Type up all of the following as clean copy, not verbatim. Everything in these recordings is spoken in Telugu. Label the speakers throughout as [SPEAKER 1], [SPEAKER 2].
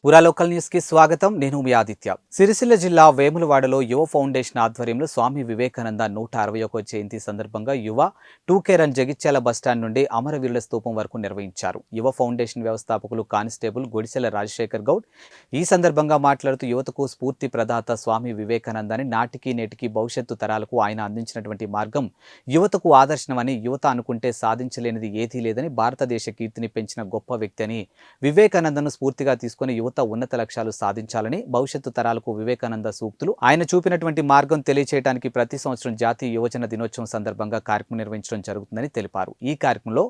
[SPEAKER 1] పురా లోకల్ న్యూస్ కి స్వాగతం. నేను మీ ఆదిత్య. సిరిసిల్ల జిల్లా వేములవాడలో యువ ఫౌండేషన్ ఆధ్వర్యంలో స్వామి వివేకానంద 161వ జయంతి సందర్భంగా యువ 2K రన్ జగిత్యాల బస్టాండ్ నుండి అమరవీరుల స్తూపం వరకు నిర్వహించారు. యువ ఫౌండేషన్ వ్యవస్థాపకులు కానిస్టేబుల్ గుడిసెల రాజశేఖర్ గౌడ్ ఈ సందర్భంగా మాట్లాడుతూ యువతకు స్ఫూర్తి ప్రదాత స్వామి వివేకానందని నాటికి నేటికి భవిష్యత్తు తరాలకు ఆయన అందించినటువంటి మార్గం యువతకు ఆదర్శనమని, యువత అనుకుంటే సాధించలేనిది ఏదీ లేదని, భారతదేశ కీర్తిని పెంచిన గొప్ప వ్యక్తి అని, వివేకానందను స్ఫూర్తిగా తీసుకుని యువత ఉన్నత లక్ష్యాలు సాధించాలని, భవిష్యత్తు తరాలకు వివేకానంద సూక్తులు ఆయన చూపినటువంటి మార్గం తెలియచేయడానికి ప్రతి సంవత్సరం జాతీయ యువజన దినోత్సవం సందర్భంగా కార్యక్రమం నిర్వహించడం జరుగుతుందని తెలిపారు. ఈ కార్యక్రమంలో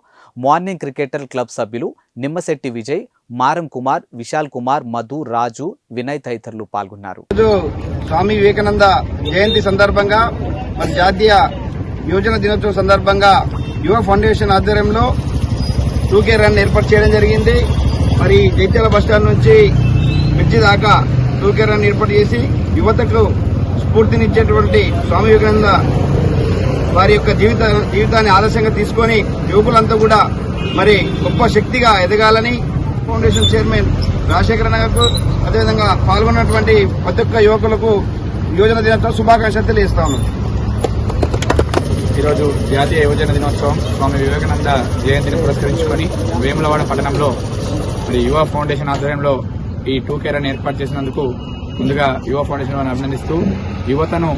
[SPEAKER 1] మార్నింగ్ క్రికెటర్ క్లబ్ సభ్యులు నిమ్మశెట్టి విజయ్, మారం కుమార్, విశాల్ కుమార్, మధు, రాజు, వినయ్ తదితరులు పాల్గొన్నారు.
[SPEAKER 2] స్వామి వివేకానంద జయంతి సందర్భంగా జాతీయ యువజన దినోత్సవం సందర్భంగా యువ ఫౌండేషన్ ఆధ్వర్యంలో 2K రన్ ఏర్పాటు చేయడం జరిగింది. మరి జైత్యాల బస్టాండ్ నుంచి మిర్చి దాకా 2K రన్ ఏర్పాటు చేసి యువతకు స్ఫూర్తినిచ్చేటువంటి స్వామి వివేకానంద వారి యొక్క జీవితాన్ని ఆదర్శంగా తీసుకొని యువకులంతా కూడా మరి గొప్ప శక్తిగా ఎదగాలని ఫౌండేషన్ చైర్మన్ రాజశేఖర గారికి, అదేవిధంగా పాల్గొన్నటువంటి ప్రతి ఒక్క యువకులకు యువజన దినోత్సవం శుభాకాంక్షలు తెలియజేస్తాను.
[SPEAKER 3] ఈరోజు జాతీయ యువజన దినోత్సవం స్వామి వివేకానంద జయంతిని పురస్కరించుకొని వేములవాడ పట్టణంలో మరి యువ ఫౌండేషన్ ఆధ్వర్యంలో ఈ 2K రన్ ఏర్పాటు చేసినందుకు ముందుగా యువ ఫౌండేషన్ వారిని అభినందిస్తూ, యువతను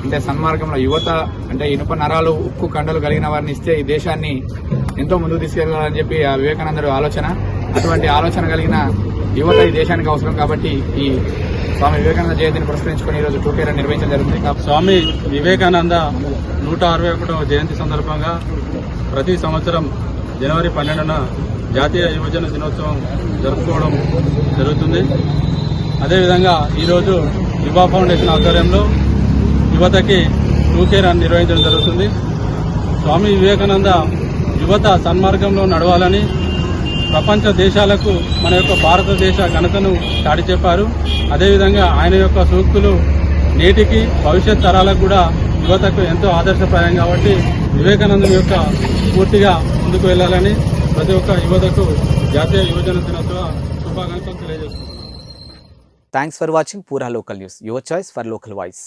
[SPEAKER 3] అంటే సన్మార్గంలో యువత అంటే ఇనుప నరాలు, ఉక్కు కండలు కలిగిన వారిని ఇస్తే ఈ దేశాన్ని ఎంతో ముందుకు తీసుకెళ్లాలని చెప్పి ఆ వివేకానందుడు ఆలోచన. అటువంటి ఆలోచన కలిగిన యువత ఈ దేశానికి అవసరం కాబట్టి ఈ స్వామి వివేకానంద జయంతిని పురస్కరించుకొని ఈరోజు 2K రన్ నిర్వహించడం జరుగుతుంది.
[SPEAKER 4] స్వామి వివేకానంద 161వ జయంతి సందర్భంగా ప్రతి సంవత్సరం జనవరి 12న జాతీయ యువజన దినోత్సవం జరుపుకోవడం జరుగుతుంది. అదేవిధంగా ఈరోజు యువ ఫౌండేషన్ ఆధ్వర్యంలో యువతకి 2K రన్ నిర్వహించడం జరుగుతుంది. స్వామి వివేకానంద యువత సన్మార్గంలో నడవాలని ప్రపంచ దేశాలకు మన యొక్క భారతదేశ ఘనతను చాటి చెప్పారు. అదేవిధంగా ఆయన యొక్క సూక్తులు నేటికి భవిష్యత్ తరాలకు కూడా యువతకు ఎంతో ఆదర్శప్రాయం కాబట్టి వివేకానందం యొక్క పూర్తిగా ముందుకు వెళ్లాలని ప్రతి ఒక్క యువతకు జాతీయ యువజన దినోత్సవ శుభాకాంక్షలు తెలియజేస్తున్నాను.
[SPEAKER 1] థ్యాంక్స్ ఫర్ వాచింగ్ పురా local news, your choice for local voice.